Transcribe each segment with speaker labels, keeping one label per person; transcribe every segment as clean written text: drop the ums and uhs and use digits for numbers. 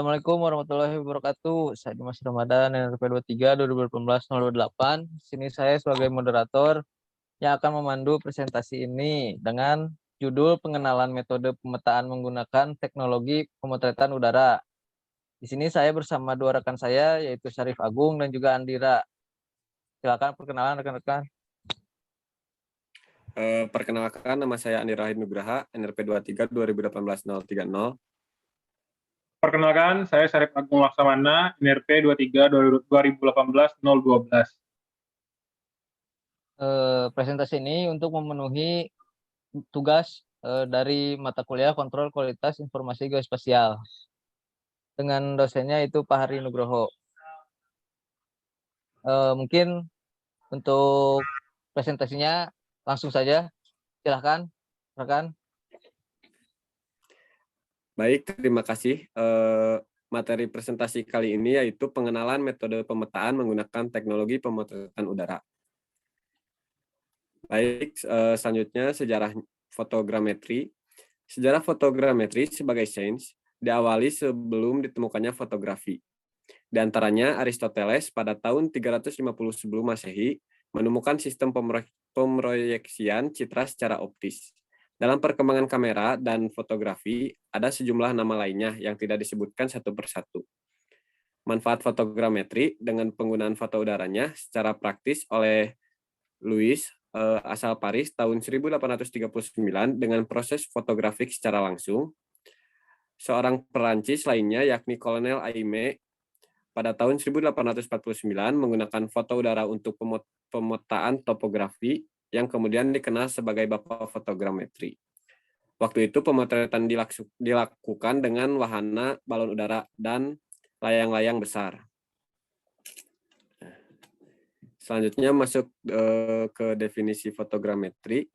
Speaker 1: Assalamualaikum warahmatullahi wabarakatuh. Saya Dimas Ramadan, NRP 23 2018-08. Di sini saya sebagai moderator yang akan memandu presentasi ini dengan judul pengenalan metode pemetaan menggunakan teknologi pemotretan udara. Di sini saya bersama dua rekan saya, yaitu Syarif Agung dan juga Andira. Silakan perkenalan rekan-rekan.
Speaker 2: Perkenalkan, nama saya Andi Rahid Nugraha, NRP 23 2018-030.
Speaker 3: Perkenalkan, saya Syarif Agung Laksamana, NRP 23 2018-012.
Speaker 1: Presentasi ini untuk memenuhi tugas dari mata kuliah Kontrol Kualitas Informasi Geospasial dengan dosennya itu Pak Hari Nugroho. Mungkin untuk presentasinya langsung saja, silahkan rekan.
Speaker 2: Baik, terima kasih. Materi presentasi kali ini yaitu pengenalan metode pemetaan menggunakan teknologi pemotretan udara. Baik, selanjutnya sejarah fotogrametri. Sejarah fotogrametri sebagai sains diawali sebelum ditemukannya fotografi. Di antaranya Aristoteles pada tahun 350 sebelum Masehi menemukan sistem pemroyeksian citra secara optis. Dalam perkembangan kamera dan fotografi, ada sejumlah nama lainnya yang tidak disebutkan satu persatu. Manfaat fotogrametri dengan penggunaan foto udaranya secara praktis oleh Louis asal Paris tahun 1839 dengan proses fotografik secara langsung. Seorang Perancis lainnya yakni Kolonel Aimé pada tahun 1849 menggunakan foto udara untuk pemetaan topografi yang kemudian dikenal sebagai Bapak Fotogrametri. Waktu itu pemotretan dilakukan dengan wahana balon udara dan layang-layang besar. Selanjutnya masuk ke definisi fotogrametri.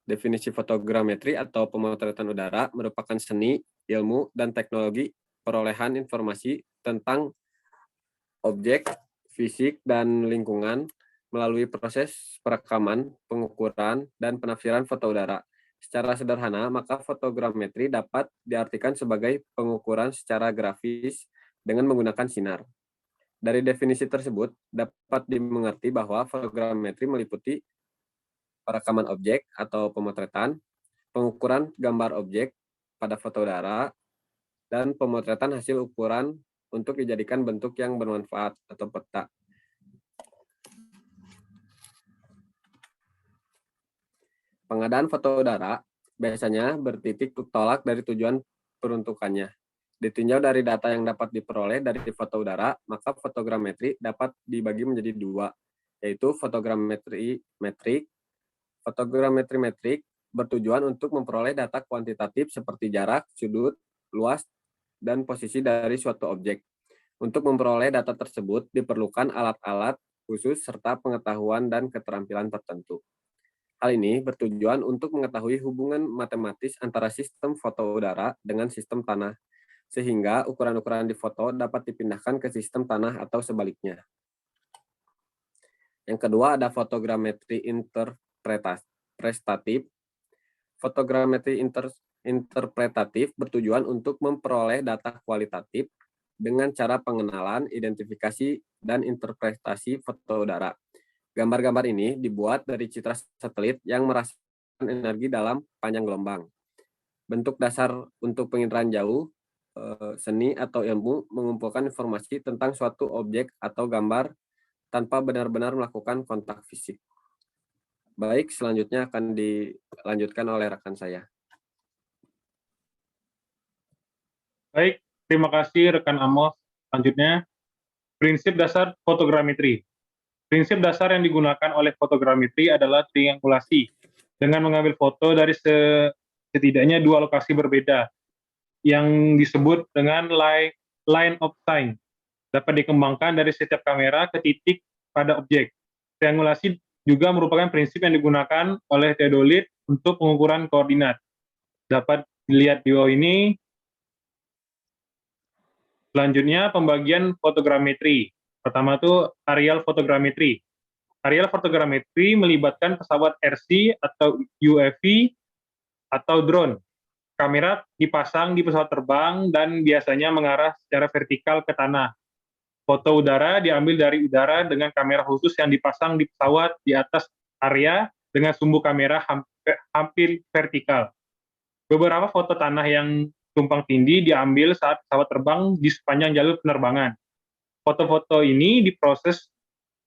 Speaker 2: Definisi fotogrametri atau pemotretan udara merupakan seni, ilmu, dan teknologi perolehan informasi tentang objek, fisik, dan lingkungan melalui proses perekaman, pengukuran, dan penafsiran foto udara. Secara sederhana, maka fotogrametri dapat diartikan sebagai pengukuran secara grafis dengan menggunakan sinar. Dari definisi tersebut, dapat dimengerti bahwa fotogrametri meliputi perekaman objek atau pemotretan, pengukuran gambar objek pada foto udara, dan pemotretan hasil ukuran untuk dijadikan bentuk yang bermanfaat atau peta. Pengadaan foto udara biasanya bertitik tolak dari tujuan peruntukannya. Ditinjau dari data yang dapat diperoleh dari foto udara, maka fotogrametri dapat dibagi menjadi dua, yaitu fotogrametri metrik. Fotogrametri metrik bertujuan untuk memperoleh data kuantitatif seperti jarak, sudut, luas, dan posisi dari suatu objek. Untuk memperoleh data tersebut diperlukan alat-alat khusus serta pengetahuan dan keterampilan tertentu. Hal ini bertujuan untuk mengetahui hubungan matematis antara sistem foto udara dengan sistem tanah, sehingga ukuran-ukuran di foto dapat dipindahkan ke sistem tanah atau sebaliknya. Yang kedua ada fotogrametri interpretatif. Fotogrametri interpretatif bertujuan untuk memperoleh data kualitatif dengan cara pengenalan, identifikasi, dan interpretasi foto udara. Gambar-gambar ini dibuat dari citra satelit yang merasakan energi dalam panjang gelombang. Bentuk dasar untuk penginderaan jauh, seni atau ilmu mengumpulkan informasi tentang suatu objek atau gambar tanpa benar-benar melakukan kontak fisik. Baik, selanjutnya akan dilanjutkan oleh rekan saya.
Speaker 3: Baik, terima kasih rekan Amos. Selanjutnya, prinsip dasar fotogrametri. Prinsip dasar yang digunakan oleh fotogrametri adalah triangulasi dengan mengambil foto dari setidaknya dua lokasi berbeda yang disebut dengan line of sight. Dapat dikembangkan dari setiap kamera ke titik pada objek. Triangulasi juga merupakan prinsip yang digunakan oleh teodolit untuk pengukuran koordinat. Dapat dilihat di bawah ini. Selanjutnya, pembagian fotogrametri. Pertama itu aerial fotogrametri. Aerial fotogrametri melibatkan pesawat RC atau UAV atau drone. Kamera dipasang di pesawat terbang dan biasanya mengarah secara vertikal ke tanah. Foto udara diambil dari udara dengan kamera khusus yang dipasang di pesawat di atas area dengan sumbu kamera hampir vertikal. Beberapa foto tanah yang tumpang tindih diambil saat pesawat terbang di sepanjang jalur penerbangan. Foto-foto ini diproses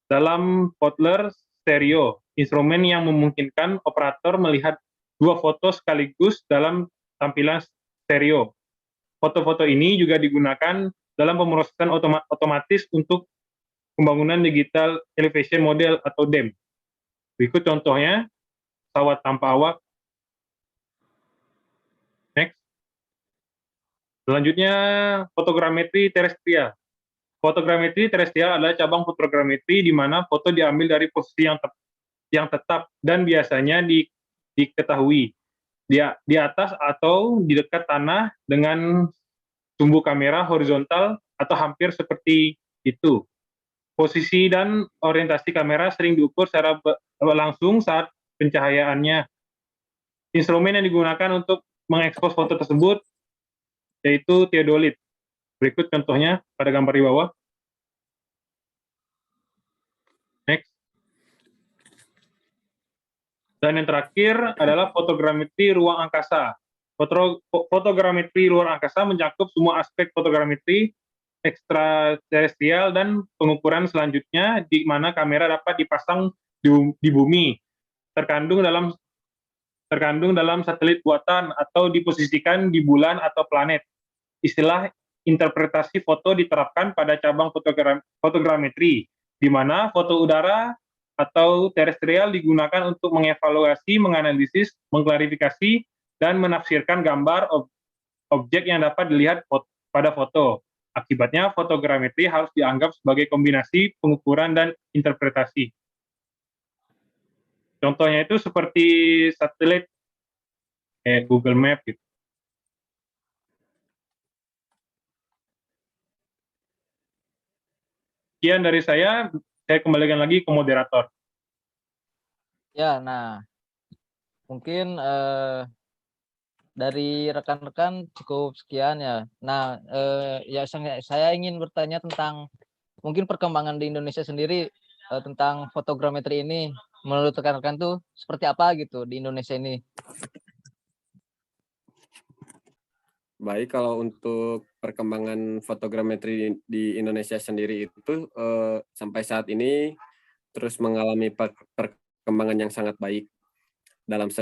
Speaker 3: dalam Podler stereo, instrumen yang memungkinkan operator melihat dua foto sekaligus dalam tampilan stereo. Foto-foto ini juga digunakan dalam pemrosesan otomatis untuk pembangunan digital elevation model atau DEM. Berikut contohnya, pesawat tanpa awak. Next. Selanjutnya, fotogrametri terestrial. Fotogrametri terestrial adalah cabang fotogrametri di mana foto diambil dari posisi yang tetap dan biasanya diketahui di atas atau di dekat tanah dengan sumbu kamera horizontal atau hampir seperti itu. Posisi dan orientasi kamera sering diukur secara langsung saat pencahayaannya. Instrumen yang digunakan untuk mengekspos foto tersebut yaitu theodolit. Berikut contohnya pada gambar di bawah. Next. Dan yang terakhir adalah fotogrametri ruang angkasa. Fotogrametri luar angkasa mencakup semua aspek fotogrametri ekstraterestrial dan pengukuran selanjutnya di mana kamera dapat dipasang di bumi, terkandung dalam satelit buatan atau diposisikan di bulan atau planet. Istilah interpretasi foto diterapkan pada cabang fotogrametri, di mana foto udara atau terestrial digunakan untuk mengevaluasi, menganalisis, mengklarifikasi, dan menafsirkan gambar objek yang dapat dilihat pada foto. Akibatnya, fotogrametri harus dianggap sebagai kombinasi pengukuran dan interpretasi. Contohnya itu seperti satelit, Google Map gitu. Sekian dari saya kembalikan lagi ke moderator.
Speaker 1: Ya, nah mungkin dari rekan-rekan cukup sekian ya. Nah, ya saya ingin bertanya tentang mungkin perkembangan di Indonesia sendiri tentang fotogrametri ini. Menurut rekan-rekan tuh seperti apa gitu di Indonesia ini?
Speaker 2: Baik, kalau untuk perkembangan fotogrametri di Indonesia sendiri itu sampai saat ini terus mengalami perkembangan yang sangat baik dalam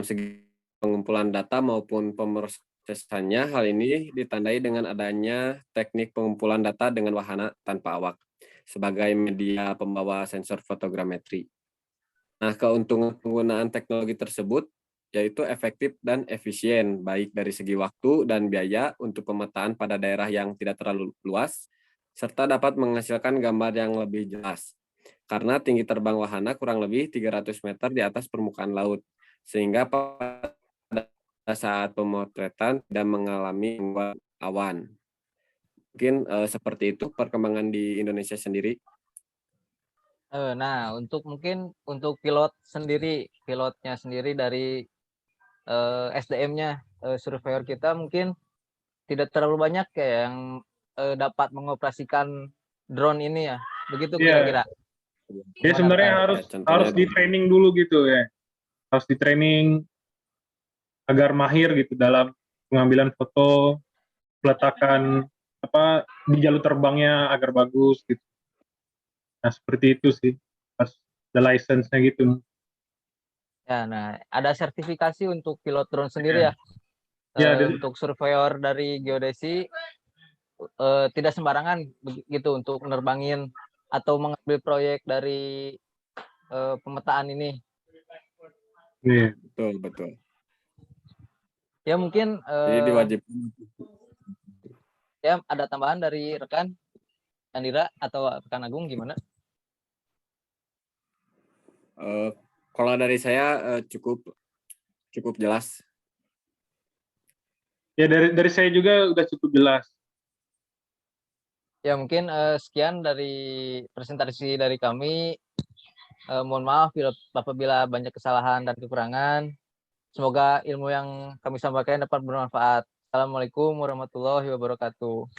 Speaker 2: segi pengumpulan data maupun pemrosesannya. Hal ini ditandai dengan adanya teknik pengumpulan data dengan wahana tanpa awak sebagai media pembawa sensor fotogrametri. Nah, keuntungan penggunaan teknologi tersebut yaitu efektif dan efisien, baik dari segi waktu dan biaya untuk pemetaan pada daerah yang tidak terlalu luas, serta dapat menghasilkan gambar yang lebih jelas. Karena tinggi terbang wahana kurang lebih 300 meter di atas permukaan laut, sehingga pada saat pemotretan tidak mengalami awan. Mungkin seperti itu perkembangan di Indonesia sendiri.
Speaker 1: Nah, untuk pilotnya sendiri dari SDM-nya, surveyor kita mungkin tidak terlalu banyak kayak yang dapat mengoperasikan drone ini ya. Begitu kira-kira.
Speaker 3: Jadi sebenarnya harus di training dulu gitu ya. Harus di training agar mahir gitu dalam pengambilan foto, peletakan di jalur terbangnya agar bagus gitu. Nah, seperti itu sih. Harus ada license-nya gitu.
Speaker 1: Ya, nah ada sertifikasi untuk pilot drone sendiri ya. Untuk surveyor dari geodesi tidak sembarangan begitu untuk menerbangin atau mengambil proyek dari pemetaan ini.
Speaker 2: Iya, betul.
Speaker 1: Ya mungkin
Speaker 2: jadi diwajibkan.
Speaker 1: Ya ada tambahan dari rekan Andira atau rekan Agung gimana?
Speaker 2: Kalau dari saya cukup jelas.
Speaker 3: Ya dari saya juga udah cukup jelas.
Speaker 1: Ya mungkin sekian dari presentasi dari kami. Mohon maaf apabila banyak kesalahan dan kekurangan. Semoga ilmu yang kami sampaikan dapat bermanfaat. Assalamualaikum warahmatullahi wabarakatuh.